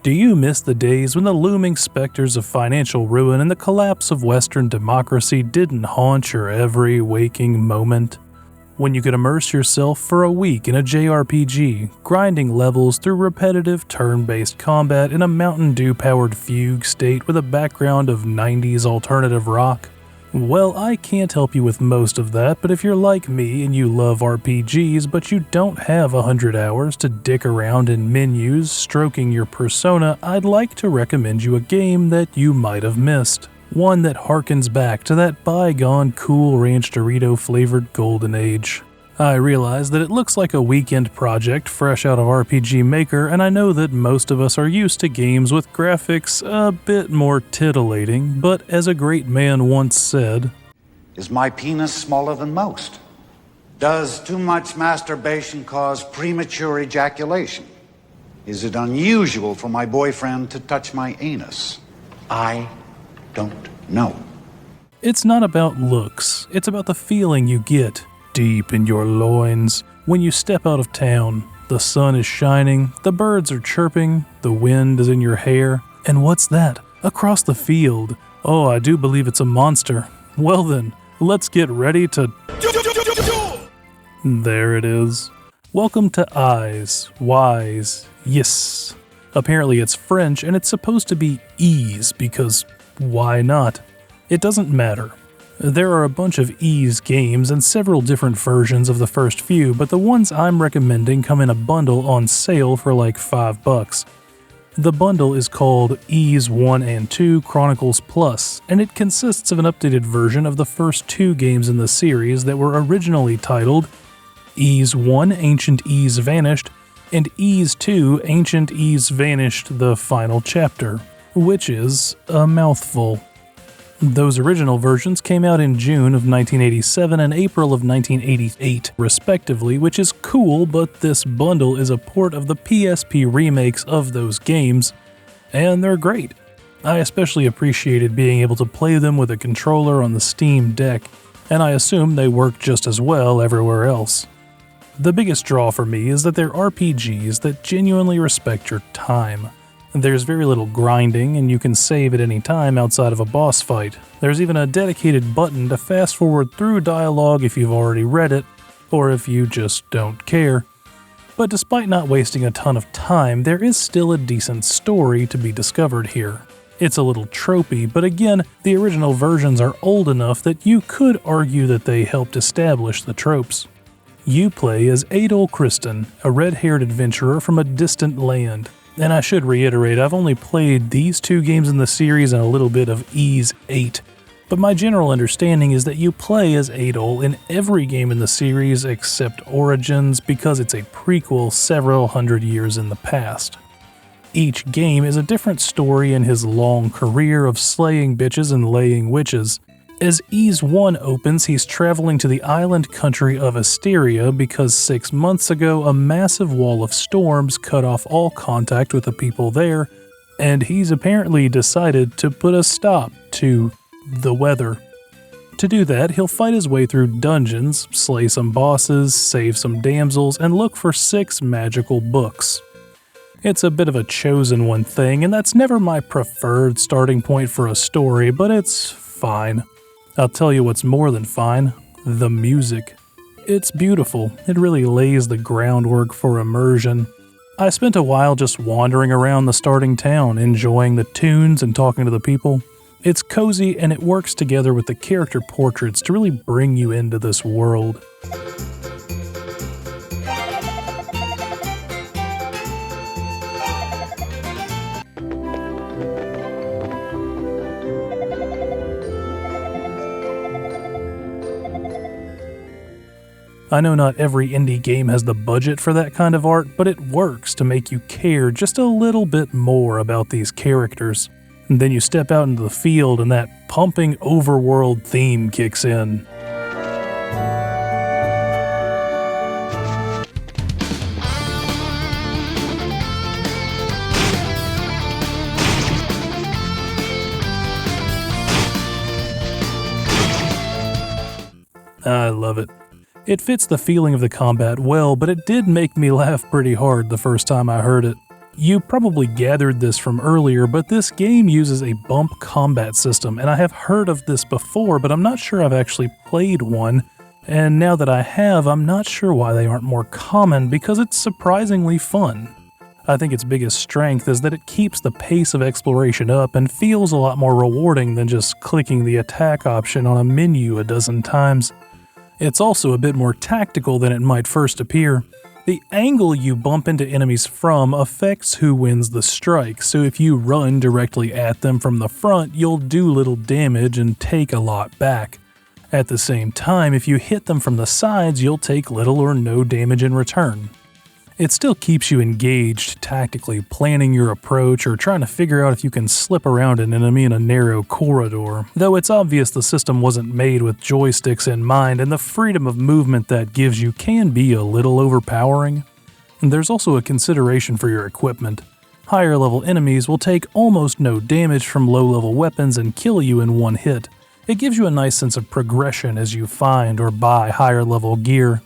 Do you miss the days when the looming specters of financial ruin and the collapse of Western democracy didn't haunt your every waking moment? When you could immerse yourself for a week in a JRPG, grinding levels through repetitive turn-based combat in a Mountain Dew-powered fugue state with a background of 90s alternative rock? Well, I can't help you with most of that, but if you're like me and you love RPGs but you don't have 100 hours to dick around in menus stroking your persona, I'd like to recommend you a game that you might have missed. One that harkens back to that bygone Cool Ranch Dorito flavored golden age. I realize that it looks like a weekend project fresh out of RPG Maker, and I know that most of us are used to games with graphics a bit more titillating, but as a great man once said, "Is my penis smaller than most? Does too much masturbation cause premature ejaculation? Is it unusual for my boyfriend to touch my anus? I don't know." It's not about looks, it's about the feeling you get deep in your loins when you step out of town. The sun is shining, the birds are chirping, the wind is in your hair, and what's that? Across the field. Oh, I do believe it's a monster. Well then, let's get ready to... There it is. Welcome to Eyes, Wise, Yes. Apparently it's French and it's supposed to be ease because why not? It doesn't matter. There are a bunch of Ys games and several different versions of the first few, but the ones I'm recommending come in a bundle on sale for like $5. The bundle is called Ys 1 and 2 Chronicles Plus, and it consists of an updated version of the first two games in the series that were originally titled Ys 1 Ancient Ys Vanished and Ys 2 Ancient Ys Vanished the Final Chapter, which is a mouthful. Those original versions came out in June of 1987 and April of 1988, respectively, which is cool, but this bundle is a port of the PSP remakes of those games, and they're great. I especially appreciated being able to play them with a controller on the Steam Deck, and I assume they work just as well everywhere else. The biggest draw for me is that they're RPGs that genuinely respect your time. There's very little grinding, and you can save at any time outside of a boss fight. There's even a dedicated button to fast forward through dialogue if you've already read it, or if you just don't care. But despite not wasting a ton of time, there is still a decent story to be discovered here. It's a little tropey, but again, the original versions are old enough that you could argue that they helped establish the tropes. You play as Adol Kristen, a red-haired adventurer from a distant land. And I should reiterate, I've only played these two games in the series and a little bit of Ys 8, but my general understanding is that you play as Adol in every game in the series except Origins because it's a prequel several hundred years in the past. Each game is a different story in his long career of slaying bitches and laying witches. As Ys 1 opens, he's traveling to the island country of Asteria because 6 months ago a massive wall of storms cut off all contact with the people there, and he's apparently decided to put a stop to the weather. To do that, he'll fight his way through dungeons, slay some bosses, save some damsels, and look for 6 magical books. It's a bit of a chosen one thing, and that's never my preferred starting point for a story, but it's fine. I'll tell you what's more than fine, the music. It's beautiful, it really lays the groundwork for immersion. I spent a while just wandering around the starting town, enjoying the tunes and talking to the people. It's cozy and it works together with the character portraits to really bring you into this world. I know not every indie game has the budget for that kind of art, but it works to make you care just a little bit more about these characters. And then you step out into the field and that pumping overworld theme kicks in. I love it. It fits the feeling of the combat well, but it did make me laugh pretty hard the first time I heard it. You probably gathered this from earlier, but this game uses a bump combat system, and I have heard of this before, but I'm not sure I've actually played one. And now that I have, I'm not sure why they aren't more common, because it's surprisingly fun. I think its biggest strength is that it keeps the pace of exploration up and feels a lot more rewarding than just clicking the attack option on a menu a dozen times. It's also a bit more tactical than it might first appear. The angle you bump into enemies from affects who wins the strike, so if you run directly at them from the front, you'll do little damage and take a lot back. At the same time, if you hit them from the sides, you'll take little or no damage in return. It still keeps you engaged tactically, planning your approach or trying to figure out if you can slip around an enemy in a narrow corridor, though it's obvious the system wasn't made with joysticks in mind, and the freedom of movement that gives you can be a little overpowering. And there's also a consideration for your equipment. Higher level enemies will take almost no damage from low level weapons and kill you in one hit. It gives you a nice sense of progression as you find or buy higher level gear.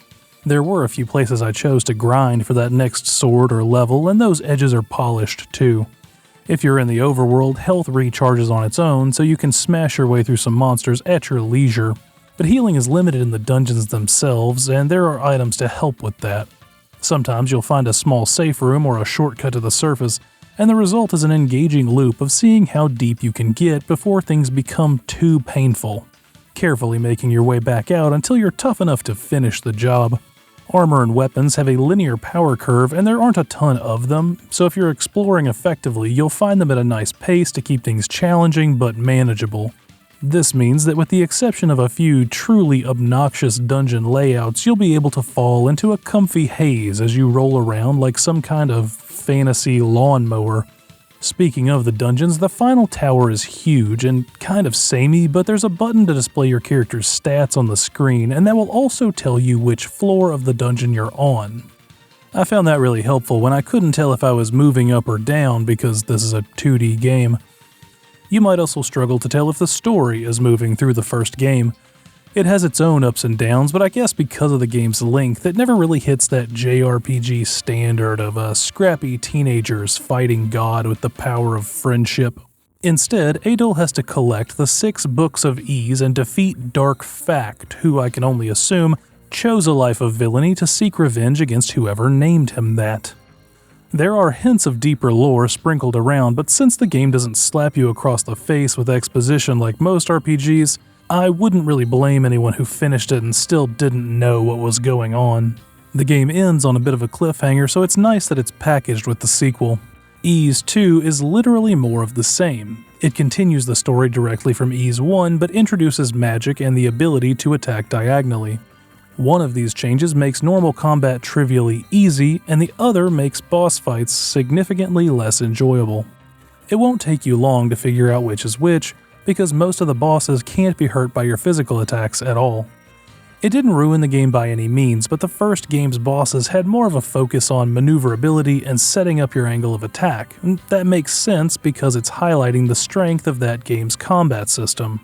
There were a few places I chose to grind for that next sword or level, and those edges are polished too. If you're in the overworld, health recharges on its own, so you can smash your way through some monsters at your leisure. But healing is limited in the dungeons themselves, and there are items to help with that. Sometimes you'll find a small safe room or a shortcut to the surface, and the result is an engaging loop of seeing how deep you can get before things become too painful, carefully making your way back out until you're tough enough to finish the job. Armor and weapons have a linear power curve, and there aren't a ton of them, so if you're exploring effectively, you'll find them at a nice pace to keep things challenging but manageable. This means that with the exception of a few truly obnoxious dungeon layouts, you'll be able to fall into a comfy haze as you roll around like some kind of fantasy lawnmower. Speaking of the dungeons, the final tower is huge and kind of samey, but there's a button to display your character's stats on the screen, and that will also tell you which floor of the dungeon you're on. I found that really helpful when I couldn't tell if I was moving up or down because this is a 2D game. You might also struggle to tell if the story is moving through the first game. It has its own ups and downs, but I guess because of the game's length, it never really hits that JRPG standard of scrappy teenagers fighting God with the power of friendship. Instead, Adol has to collect the 6 books of Ys and defeat Dark Fact, who I can only assume chose a life of villainy to seek revenge against whoever named him that. There are hints of deeper lore sprinkled around, but since the game doesn't slap you across the face with exposition like most RPGs, I wouldn't really blame anyone who finished it and still didn't know what was going on. The game ends on a bit of a cliffhanger, so it's nice that it's packaged with the sequel. Ys 2 is literally more of the same. It continues the story directly from Ys 1, but introduces magic and the ability to attack diagonally. One of these changes makes normal combat trivially easy, and the other makes boss fights significantly less enjoyable. It won't take you long to figure out which is which, because most of the bosses can't be hurt by your physical attacks at all. It didn't ruin the game by any means, but the first game's bosses had more of a focus on maneuverability and setting up your angle of attack, and that makes sense because it's highlighting the strength of that game's combat system.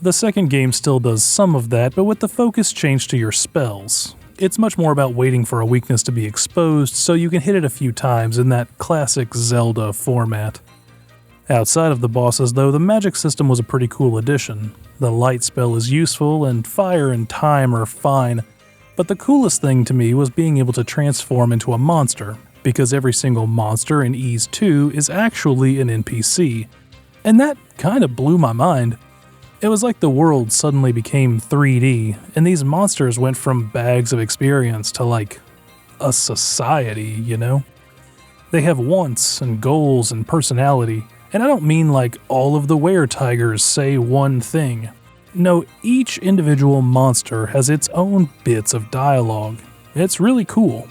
The second game still does some of that, but with the focus changed to your spells. It's much more about waiting for a weakness to be exposed so you can hit it a few times in that classic Zelda format. Outside of the bosses though, the magic system was a pretty cool addition. The light spell is useful, and fire and time are fine, but the coolest thing to me was being able to transform into a monster, because every single monster in Ys 2 is actually an NPC, and that kinda blew my mind. It was like the world suddenly became 3D, and these monsters went from bags of experience to like a society, you know? They have wants and goals and personality, and I don't mean like all of the were-tigers say one thing. No, each individual monster has its own bits of dialogue. It's really cool.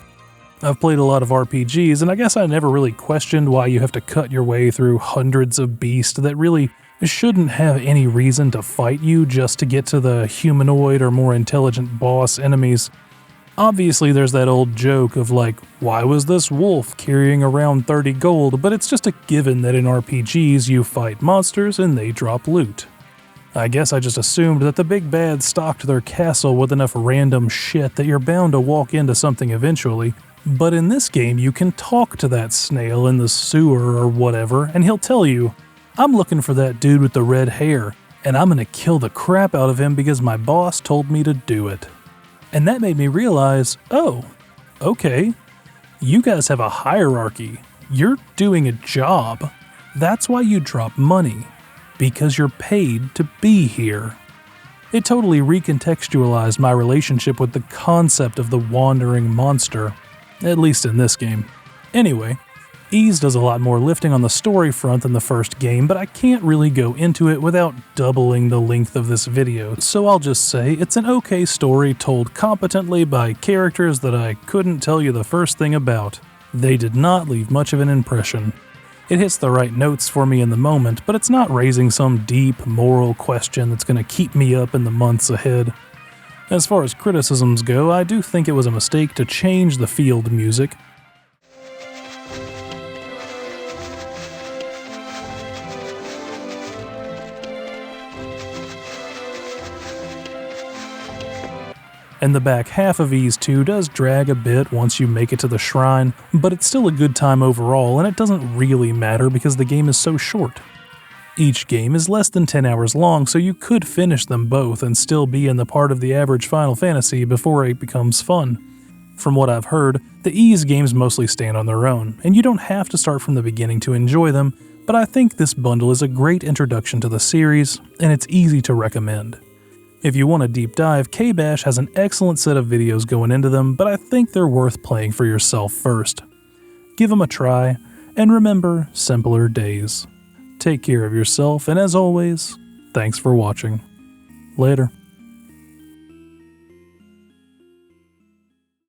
I've played a lot of RPGs, and I guess I never really questioned why you have to cut your way through hundreds of beasts that really shouldn't have any reason to fight you just to get to the humanoid or more intelligent boss enemies. Obviously there's that old joke of like, why was this wolf carrying around 30 gold, but it's just a given that in RPGs you fight monsters and they drop loot. I guess I just assumed that the big bad stocked their castle with enough random shit that you're bound to walk into something eventually, But in this game, you can talk to that snail in the sewer or whatever, and he'll tell you, I'm looking for that dude with the red hair, and I'm gonna kill the crap out of him because my boss told me to do it. And that made me realize, oh, okay, you guys have a hierarchy. You're doing a job. That's why you drop money, because you're paid to be here. It totally recontextualized my relationship with the concept of the wandering monster, at least in this game. Anyway, Ys does a lot more lifting on the story front than the first game, but I can't really go into it without doubling the length of this video, so I'll just say it's an okay story told competently by characters that I couldn't tell you the first thing about. They did not leave much of an impression. It hits the right notes for me in the moment, but it's not raising some deep moral question that's going to keep me up in the months ahead. As far as criticisms go, I do think it was a mistake to change the field music. And the back half of Ys 2 does drag a bit once you make it to the shrine, but it's still a good time overall, and it doesn't really matter because the game is so short. Each game is less than 10 hours long, so you could finish them both and still be in the part of the average Final Fantasy before it becomes fun. From what I've heard, the Ys games mostly stand on their own, and you don't have to start from the beginning to enjoy them, but I think this bundle is a great introduction to the series, and it's easy to recommend. If you want a deep dive, K-Bash has an excellent set of videos going into them, but I think they're worth playing for yourself first. Give them a try, and remember, simpler days. Take care of yourself, and as always, thanks for watching. Later.